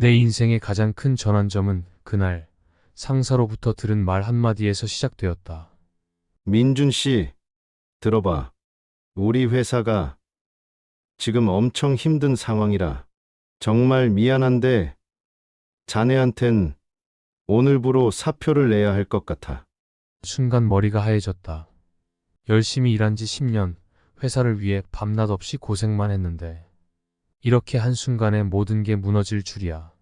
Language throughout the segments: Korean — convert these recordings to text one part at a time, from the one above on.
내 인생의 가장 큰 전환점은 그날 상사로부터 들은 말 한마디에서 시작되었다. 민준 씨, 들어봐. 우리 회사가 지금 엄청 힘든 상황이라 정말 미안한데 자네한텐 오늘부로 사표를 내야 할 것 같아. 순간 머리가 하얘졌다. 열심히 일한 지 10년, 회사를 위해 밤낮 없이 고생만 했는데 이렇게 한순간에 모든 게 무너질 줄이야.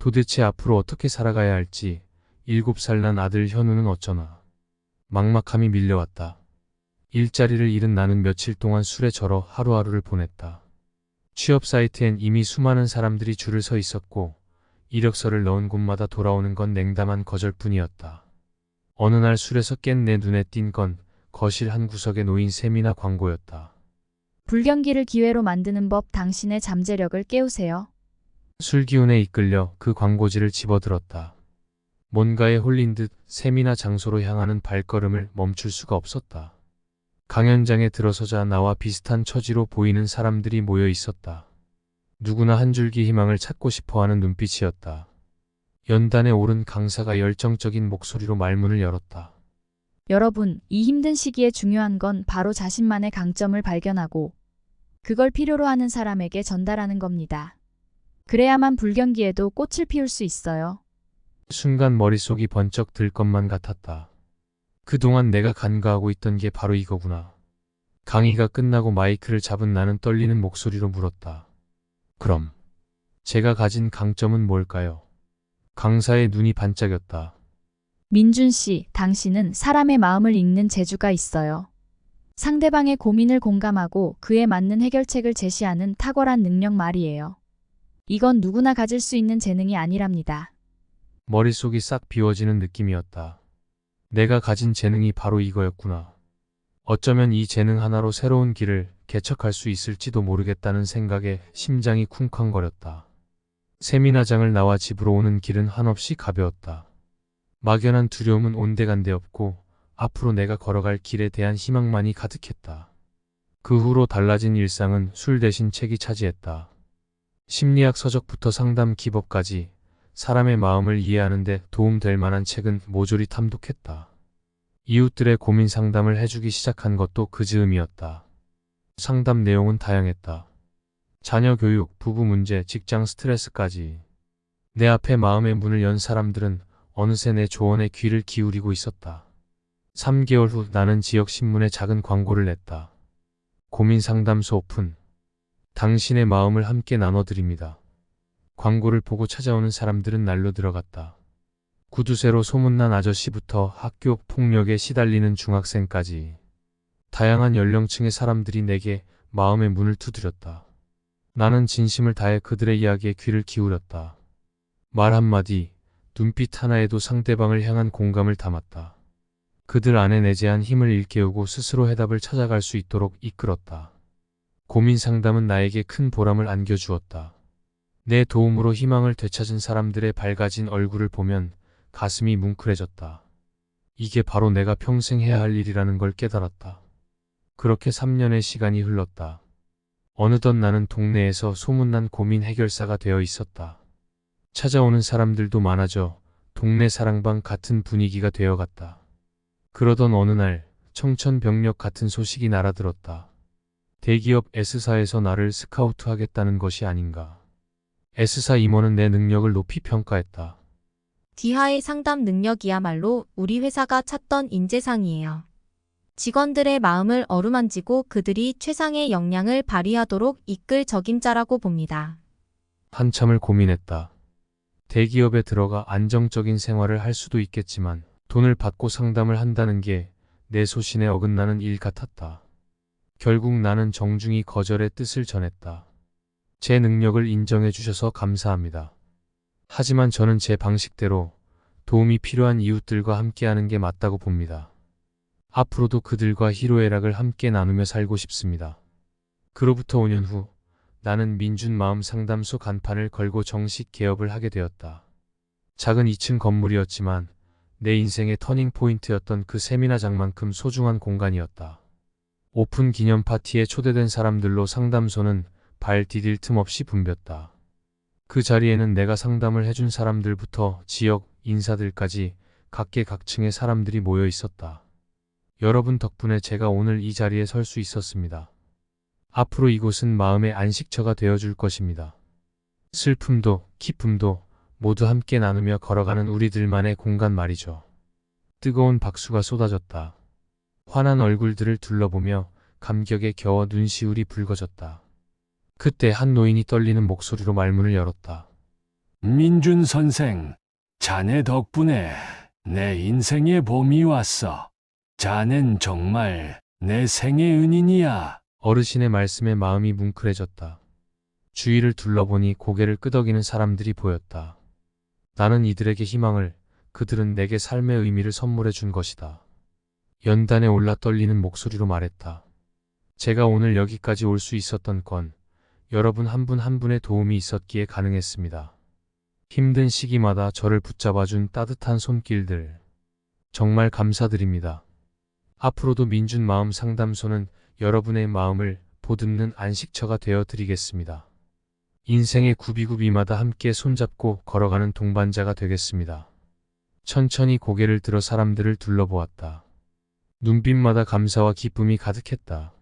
도대체 앞으로 어떻게 살아가야 할지 7살 난 아들 현우는 어쩌나. 막막함이 밀려왔다. 일자리를 잃은 나는 며칠 동안 술에 절어 하루하루를 보냈다. 취업 사이트엔 이미 수많은 사람들이 줄을 서 있었고 이력서를 넣은 곳마다 돌아오는 건 냉담한 거절뿐이었다. 어느 날 술에서 깬 내 눈에 띈 건 거실 한 구석에 놓인 세미나 광고였다. 불경기를 기회로 만드는 법 당신의 잠재력을 깨우세요. 술 기운에 이끌려 그 광고지를 집어들었다. 뭔가에 홀린 듯 세미나 장소로 향하는 발걸음을 멈출 수가 없었다. 강연장에 들어서자 나와 비슷한 처지로 보이는 사람들이 모여 있었다. 누구나 한 줄기 희망을 찾고 싶어하는 눈빛이었다. 연단에 오른 강사가 열정적인 목소리로 말문을 열었다. 여러분, 이 힘든 시기에 중요한 건 바로 자신만의 강점을 발견하고 그걸 필요로 하는 사람에게 전달하는 겁니다. 그래야만 불경기에도 꽃을 피울 수 있어요. 순간 머릿속이 번쩍 들 것만 같았다. 그동안 내가 간과하고 있던 게 바로 이거구나. 강의가 끝나고 마이크를 잡은 나는 떨리는 목소리로 물었다. 그럼 제가 가진 강점은 뭘까요? 강사의 눈이 반짝였다. 민준 씨, 당신은 사람의 마음을 읽는 재주가 있어요. 상대방의 고민을 공감하고 그에 맞는 해결책을 제시하는 탁월한 능력 말이에요. 이건 누구나 가질 수 있는 재능이 아니랍니다. 머릿속이 싹 비워지는 느낌이었다. 내가 가진 재능이 바로 이거였구나. 어쩌면 이 재능 하나로 새로운 길을 개척할 수 있을지도 모르겠다는 생각에 심장이 쿵쾅거렸다. 세미나장을 나와 집으로 오는 길은 한없이 가벼웠다. 막연한 두려움은 온데간데 없고 앞으로 내가 걸어갈 길에 대한 희망만이 가득했다. 그 후로 달라진 일상은 술 대신 책이 차지했다. 심리학 서적부터 상담 기법까지 사람의 마음을 이해하는 데 도움될 만한 책은 모조리 탐독했다. 이웃들의 고민 상담을 해주기 시작한 것도 그 즈음이었다. 상담 내용은 다양했다. 자녀 교육, 부부 문제, 직장 스트레스까지. 내 앞에 마음의 문을 연 사람들은 어느새 내 조언에 귀를 기울이고 있었다. 3개월 후 나는 지역신문에 작은 광고를 냈다. 고민 상담소 오픈. 당신의 마음을 함께 나눠드립니다. 광고를 보고 찾아오는 사람들은 날로 들어갔다. 구두쇠로 소문난 아저씨부터 학교 폭력에 시달리는 중학생까지 다양한 연령층의 사람들이 내게 마음의 문을 두드렸다. 나는 진심을 다해 그들의 이야기에 귀를 기울였다. 말 한마디, 눈빛 하나에도 상대방을 향한 공감을 담았다. 그들 안에 내재한 힘을 일깨우고 스스로 해답을 찾아갈 수 있도록 이끌었다. 고민 상담은 나에게 큰 보람을 안겨주었다. 내 도움으로 희망을 되찾은 사람들의 밝아진 얼굴을 보면 가슴이 뭉클해졌다. 이게 바로 내가 평생 해야 할 일이라는 걸 깨달았다. 그렇게 3년의 시간이 흘렀다. 어느덧 나는 동네에서 소문난 고민 해결사가 되어 있었다. 찾아오는 사람들도 많아져 동네 사랑방 같은 분위기가 되어갔다. 그러던 어느 날 청천벽력 같은 소식이 날아들었다. 대기업 S사에서 나를 스카우트하겠다는 것이 아닌가. S사 임원은 내 능력을 높이 평가했다. 디하의 상담 능력이야말로 우리 회사가 찾던 인재상이에요. 직원들의 마음을 어루만지고 그들이 최상의 역량을 발휘하도록 이끌 적임자라고 봅니다. 한참을 고민했다. 대기업에 들어가 안정적인 생활을 할 수도 있겠지만 돈을 받고 상담을 한다는 게 내 소신에 어긋나는 일 같았다. 결국 나는 정중히 거절의 뜻을 전했다. 제 능력을 인정해 주셔서 감사합니다. 하지만 저는 제 방식대로 도움이 필요한 이웃들과 함께하는 게 맞다고 봅니다. 앞으로도 그들과 희로애락을 함께 나누며 살고 싶습니다. 그로부터 5년 후 나는 민준 마음 상담소 간판을 걸고 정식 개업을 하게 되었다. 작은 2층 건물이었지만 내 인생의 터닝 포인트였던 그 세미나장만큼 소중한 공간이었다. 오픈 기념 파티에 초대된 사람들로 상담소는 발 디딜 틈 없이 붐볐다. 그 자리에는 내가 상담을 해준 사람들부터 지역 인사들까지 각계각층의 사람들이 모여 있었다. 여러분 덕분에 제가 오늘 이 자리에 설 수 있었습니다. 앞으로 이곳은 마음의 안식처가 되어줄 것입니다. 슬픔도 기쁨도 모두 함께 나누며 걸어가는 우리들만의 공간 말이죠. 뜨거운 박수가 쏟아졌다. 환한 얼굴들을 둘러보며 감격에 겨워 눈시울이 붉어졌다. 그때 한 노인이 떨리는 목소리로 말문을 열었다. 민준 선생, 자네 덕분에 내 인생의 봄이 왔어. 자넨 정말 내 생의 은인이야. 어르신의 말씀에 마음이 뭉클해졌다. 주위를 둘러보니 고개를 끄덕이는 사람들이 보였다. 나는 이들에게 희망을, 그들은 내게 삶의 의미를 선물해 준 것이다. 연단에 올라 떨리는 목소리로 말했다. 제가 오늘 여기까지 올 수 있었던 건 여러분 한 분 한 분의 도움이 있었기에 가능했습니다. 힘든 시기마다 저를 붙잡아준 따뜻한 손길들. 정말 감사드립니다. 앞으로도 민준 마음 상담소는 여러분의 마음을 보듬는 안식처가 되어 드리겠습니다. 인생의 구비구비마다 함께 손잡고 걸어가는 동반자가 되겠습니다. 천천히 고개를 들어 사람들을 둘러보았다. 눈빛마다 감사와 기쁨이 가득했다.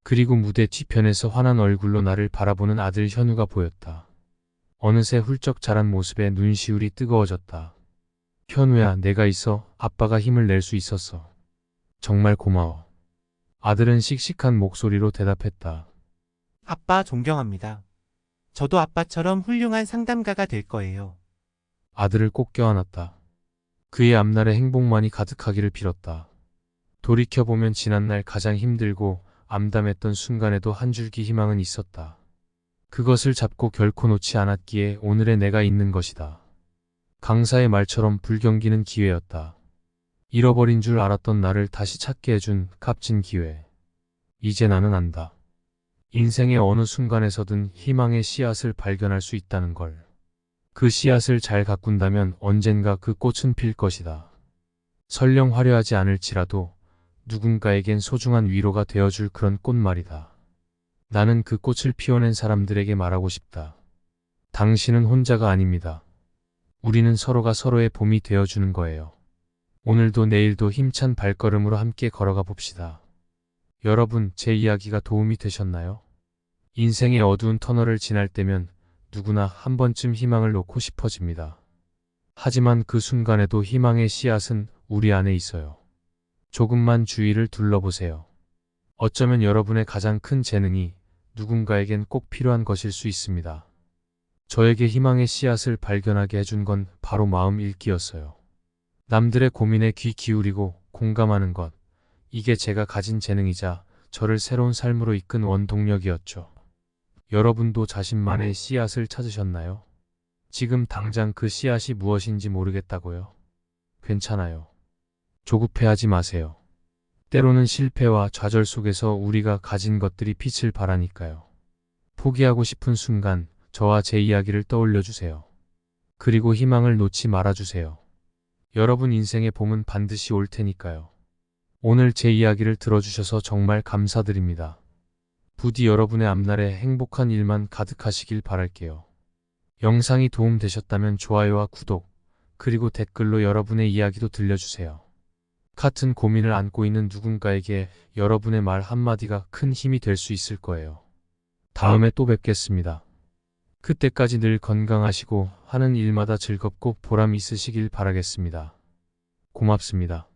그리고 무대 뒤편에서 환한 얼굴로 나를 바라보는 아들 현우가 보였다. 어느새 훌쩍 자란 모습에 눈시울이 뜨거워졌다. 현우야, 내가 있어 아빠가 힘을 낼 수 있었어. 정말 고마워. 아들은 씩씩한 목소리로 대답했다. 아빠 존경합니다. 저도 아빠처럼 훌륭한 상담가가 될 거예요. 아들을 꼭 껴안았다. 그의 앞날에 행복만이 가득하기를 빌었다. 돌이켜보면 지난날 가장 힘들고 암담했던 순간에도 한 줄기 희망은 있었다. 그것을 잡고 결코 놓지 않았기에 오늘의 내가 있는 것이다. 강사의 말처럼 불경기는 기회였다. 잃어버린 줄 알았던 나를 다시 찾게 해준 값진 기회. 이제 나는 안다. 인생의 어느 순간에서든 희망의 씨앗을 발견할 수 있다는 걸. 그 씨앗을 잘 가꾼다면 언젠가 그 꽃은 필 것이다. 설령 화려하지 않을지라도 누군가에겐 소중한 위로가 되어줄 그런 꽃 말이다. 나는 그 꽃을 피워낸 사람들에게 말하고 싶다. 당신은 혼자가 아닙니다. 우리는 서로가 서로의 봄이 되어주는 거예요. 오늘도 내일도 힘찬 발걸음으로 함께 걸어가 봅시다. 여러분, 제 이야기가 도움이 되셨나요? 인생의 어두운 터널을 지날 때면 누구나 한 번쯤 희망을 놓고 싶어집니다. 하지만 그 순간에도 희망의 씨앗은 우리 안에 있어요. 조금만 주위를 둘러보세요. 어쩌면 여러분의 가장 큰 재능이 누군가에겐 꼭 필요한 것일 수 있습니다. 저에게 희망의 씨앗을 발견하게 해준 건 바로 마음 읽기였어요. 남들의 고민에 귀 기울이고 공감하는 것, 이게 제가 가진 재능이자 저를 새로운 삶으로 이끈 원동력이었죠. 여러분도 자신만의 씨앗을 찾으셨나요? 지금 당장 그 씨앗이 무엇인지 모르겠다고요? 괜찮아요. 조급해하지 마세요. 때로는 실패와 좌절 속에서 우리가 가진 것들이 빛을 발하니까요. 포기하고 싶은 순간 저와 제 이야기를 떠올려 주세요. 그리고 희망을 놓지 말아주세요. 여러분 인생의 봄은 반드시 올 테니까요. 오늘 제 이야기를 들어주셔서 정말 감사드립니다. 부디 여러분의 앞날에 행복한 일만 가득하시길 바랄게요. 영상이 도움되셨다면 좋아요와 구독, 그리고 댓글로 여러분의 이야기도 들려주세요. 같은 고민을 안고 있는 누군가에게 여러분의 말 한마디가 큰 힘이 될 수 있을 거예요. 다음에 또 뵙겠습니다. 그때까지 늘 건강하시고 하는 일마다 즐겁고 보람 있으시길 바라겠습니다. 고맙습니다.